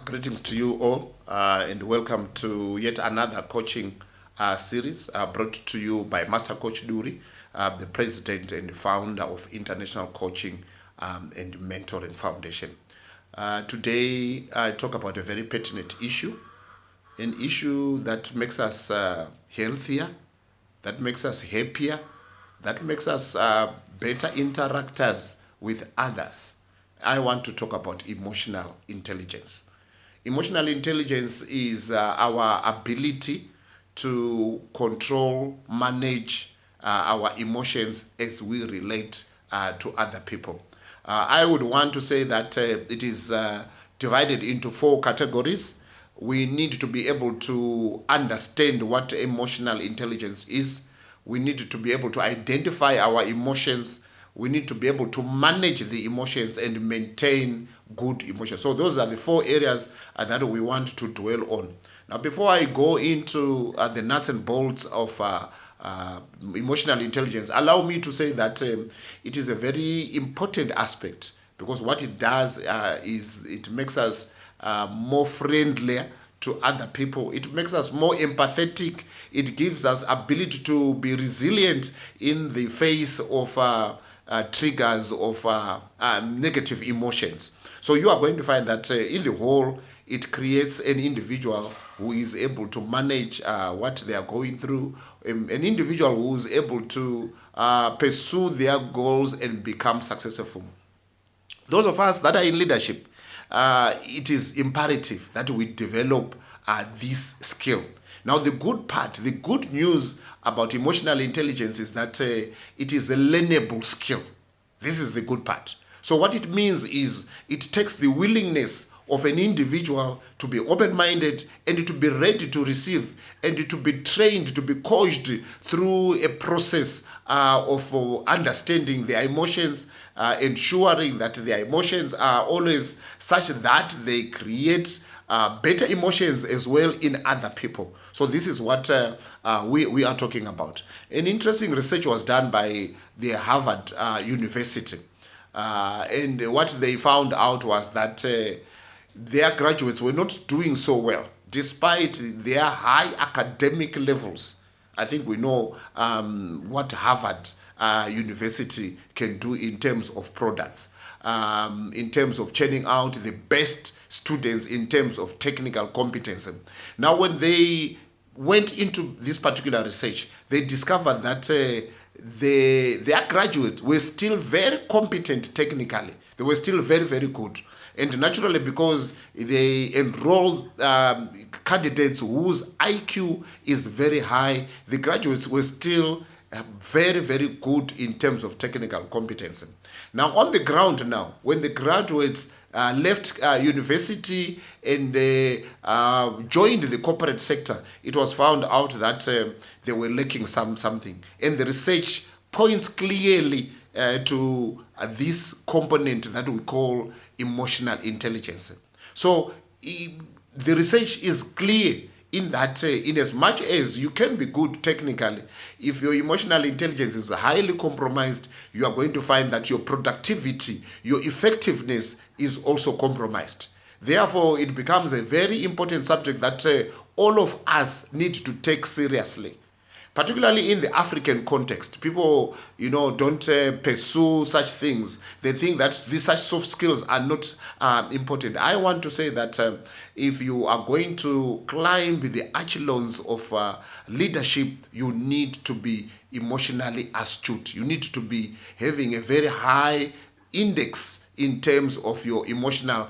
Greetings to you all, and welcome to yet another coaching series brought to you by Master Coach Duri, the President and Founder of International Coaching and Mentoring Foundation. Today, I talk about a very pertinent issue, an issue that makes us healthier, that makes us happier, that makes us better interactors with others. I want to talk about emotional intelligence. Emotional intelligence is our ability to control, manage our emotions as we relate to other people. I would want to say that it is divided into 4 categories. We need to be able to understand what emotional intelligence is. We need to be able to identify our emotions. We need to be able to manage the emotions and maintain good emotions. So those are the 4 areas that we want to dwell on. Now, before I go into the nuts and bolts of emotional intelligence, allow me to say that it is a very important aspect, because what it does is it makes us more friendlier to other people. It makes us more empathetic. It gives us ability to be resilient in the face of triggers of negative emotions. So you are going to find that in the whole, it creates an individual who is able to manage what they are going through, an individual who is able to pursue their goals and become successful. Those of us that are in leadership, it is imperative that we develop this skill. Now, the good part, the good news about emotional intelligence is that it is a learnable skill. This is the good part. So what it means is it takes the willingness of an individual to be open-minded and to be ready to receive and to be trained, to be coached through a process of understanding their emotions, ensuring that their emotions are always such that they create better emotions as well in other people. So this is what we are talking about. An interesting research was done by the Harvard University. And what they found out was that their graduates were not doing so well, despite their high academic levels. I think we know what Harvard University can do in terms of products, in terms of churning out the best students in terms of technical competence. Now, when they went into this particular research, they discovered that their graduates were still very competent technically. They were still very, very good. And naturally, because they enrolled candidates whose IQ is very high, the graduates were still very, very good in terms of technical competence. Now, on the ground now, when the graduates left university and joined the corporate sector, it was found out that they were lacking something. And the research points clearly to this component that we call emotional intelligence. So the research is clear in that in as much as you can be good technically, if your emotional intelligence is highly compromised, you are going to find that your productivity, your effectiveness is also compromised. Therefore, it becomes a very important subject that all of us need to take seriously. Particularly in the African context, people, don't pursue such things. They think that these such soft skills are not important. I want to say that if you are going to climb the echelons of leadership, you need to be emotionally astute. You need to be having a very high index in terms of your emotional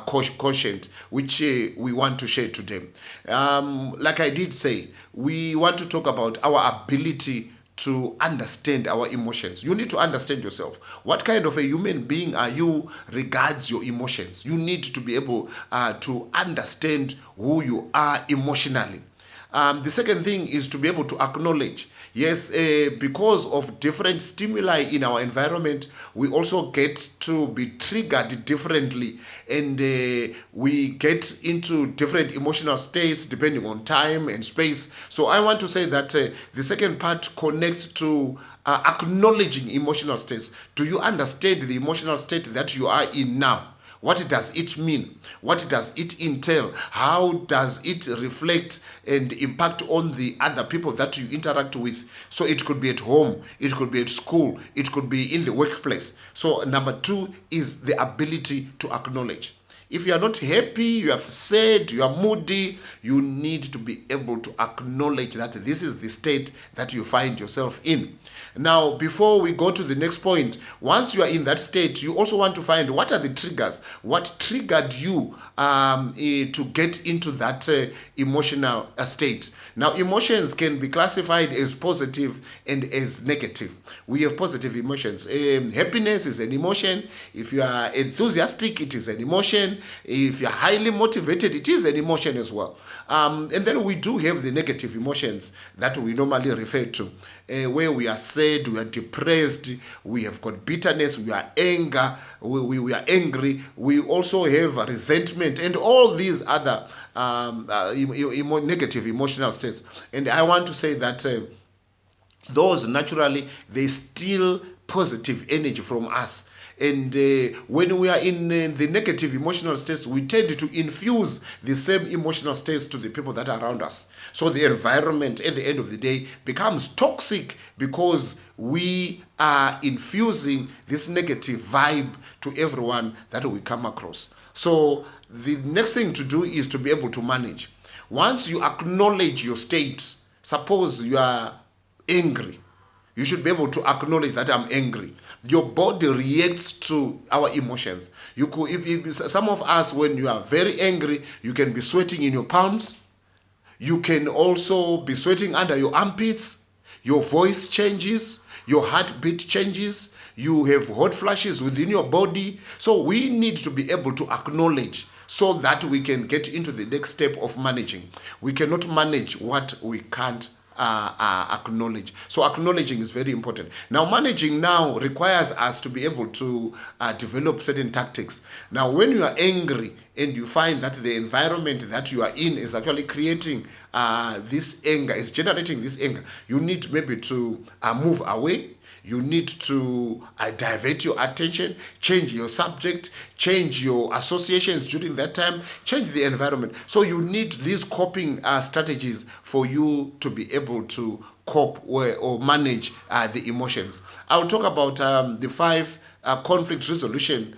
quotient, which we want to share today. Like I did say, we want to talk about our ability to understand our emotions. You need to understand yourself. What kind of a human being are you regards your emotions? You need to be able to understand who you are emotionally. The second thing is to be able to acknowledge, yes, because of different stimuli in our environment, we also get to be triggered differently, and we get into different emotional states depending on time and space. So I want to say that the second part connects to acknowledging emotional states. Do you understand the emotional state that you are in now? What does it mean? What does it entail? How does it reflect and impact on the other people that you interact with? So it could be at home, it could be at school, it could be in the workplace. So number 2 is the ability to acknowledge. If you are not happy, you are sad, you are moody, you need to be able to acknowledge that this is the state that you find yourself in. Now, before we go to the next point, once you are in that state, you also want to find what are the triggers, what triggered you to get into that emotional state. Now, emotions can be classified as positive and as negative. We have positive emotions. Happiness is an emotion. If you are enthusiastic, it is an emotion. If you are highly motivated, it is an emotion as well. And then we do have the negative emotions that we normally refer to, where we are sad, we are depressed, we have got bitterness, we are anger, we are angry. We also have resentment and all these other negative emotional states. And I want to say that those naturally, they steal positive energy from us. And when we are in the negative emotional states, we tend to infuse the same emotional states to the people that are around us. So the environment at the end of the day becomes toxic because we are infusing this negative vibe to everyone that we come across. So the next thing to do is to be able to manage. Once you acknowledge your state, suppose you are angry, you should be able to acknowledge that I'm angry. Your body reacts to our emotions. You could, if some of us, when you are very angry, you can be sweating in your palms. You can also be sweating under your armpits. Your voice changes. Your heartbeat changes. You have hot flashes within your body. So we need to be able to acknowledge so that we can get into the next step of managing. We cannot manage what we can't acknowledge. So acknowledging is very important. Now managing now requires us to be able to develop certain tactics. Now when you are angry and you find that the environment that you are in is actually creating this anger, is generating this anger, you need maybe to move away. You need to divert your attention, change your subject, change your associations during that time, change the environment. So you need these coping strategies for you to be able to cope or manage the emotions. I'll talk about the 5 conflict resolution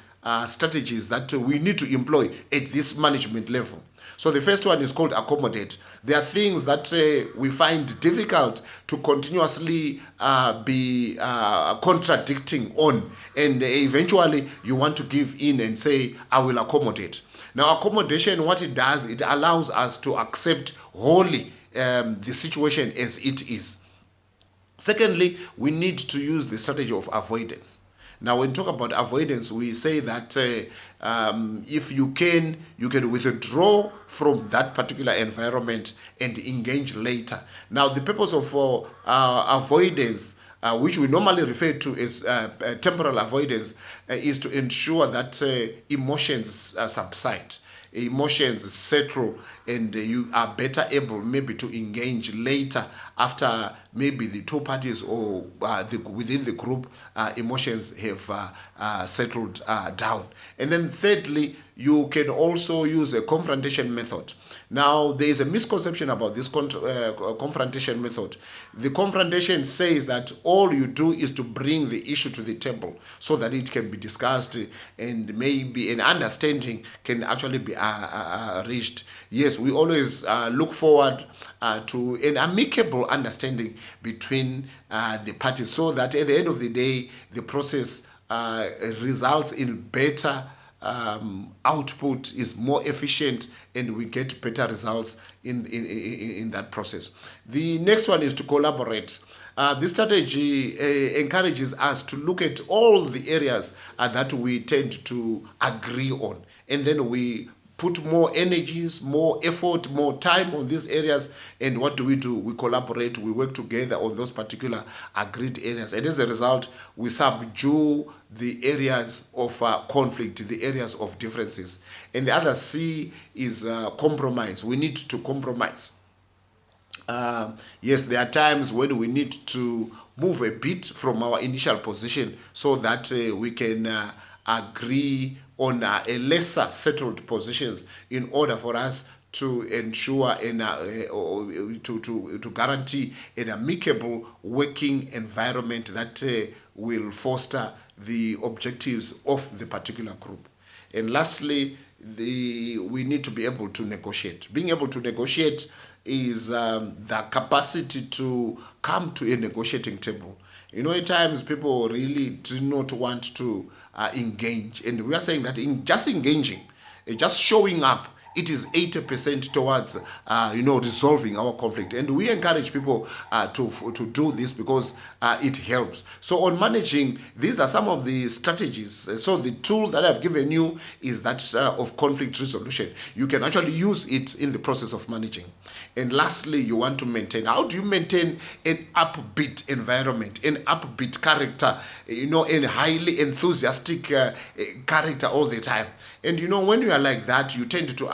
strategies that we need to employ at this management level. So the first one is called accommodate. There are things that we find difficult to continuously be contradicting on, and eventually you want to give in and say, I will accommodate. Now accommodation, what it does, it allows us to accept wholly the situation as it is. Secondly, we need to use the strategy of avoidance. Now, when we talk about avoidance, we say that if you can withdraw from that particular environment and engage later. Now, the purpose of avoidance, which we normally refer to as temporal avoidance, is to ensure that emotions subside. Emotions settle and you are better able maybe to engage later after maybe the 2 parties or within the group emotions have settled down. And then thirdly, you can also use a confrontation method. Now, there is a misconception about this confrontation method. The confrontation says that all you do is to bring the issue to the table so that it can be discussed and maybe an understanding can actually be reached. Yes, we always look forward to an amicable understanding between the parties so that at the end of the day, the process results in better output, is more efficient, and we get better results in that process. The next one is to collaborate. This strategy encourages us to look at all the areas that we tend to agree on, and then we put more energies, more effort, more time on these areas. And what do? We collaborate, we work together on those particular agreed areas. And as a result, we subdue the areas of conflict, the areas of differences. And the other C is compromise. We need to compromise. Yes, there are times when we need to move a bit from our initial position so that we can agree on a lesser settled positions in order for us to ensure and to guarantee an amicable working environment that will foster the objectives of the particular group. And lastly, we need to be able to negotiate. Being able to negotiate is the capacity to come to a negotiating table. At times people really do not want to engage, and we are saying that in just engaging, just showing up, it is 80% towards resolving our conflict. And we encourage people to do this because it helps. So on managing, these are some of the strategies. So the tool that I've given you is that of conflict resolution. You can actually use it in the process of managing. And lastly, you want to maintain. How do you maintain an upbeat environment, an upbeat character, and highly enthusiastic character all the time? And when you are like that, you tend to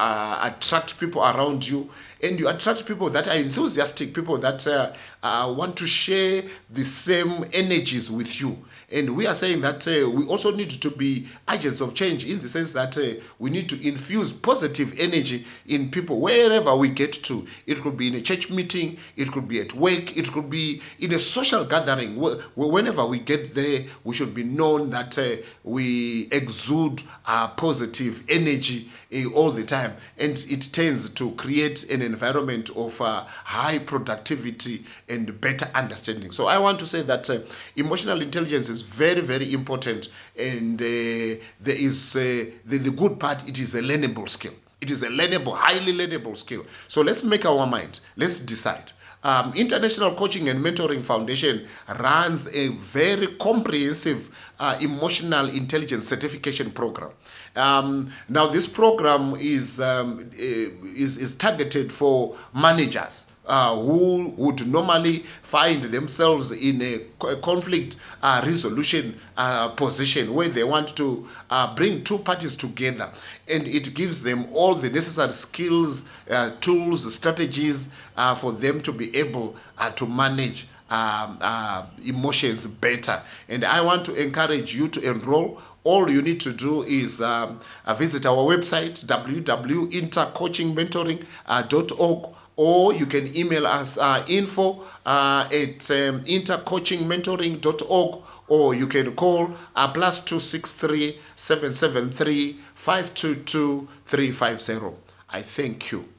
attract people around you, and you attract people that are enthusiastic, people that want to share the same energies with you. And we are saying that we also need to be agents of change, in the sense that we need to infuse positive energy in people wherever we get to. It could be in a church meeting, it could be at work, it could be in a social gathering. Whenever we get there, we should be known that we exude positive energy all the time, and it tends to create an environment of high productivity and better understanding. So I want to say that emotional intelligence is very, very important, and there is the good part. It is a learnable skill. It is a learnable, highly learnable skill. So let's make our mind. Let's decide. International Coaching and Mentoring Foundation runs a very comprehensive emotional intelligence certification program. Now this program is targeted for managers who would normally find themselves in a conflict resolution position, where they want to bring two parties together, and it gives them all the necessary skills, tools, strategies for them to be able to manage emotions better. And I want to encourage you to enroll. All you need to do is visit our website, www.intercoachingmentoring.org, or you can email us info at intercoachingmentoring.org, or you can call +263 773 522 350. I thank you.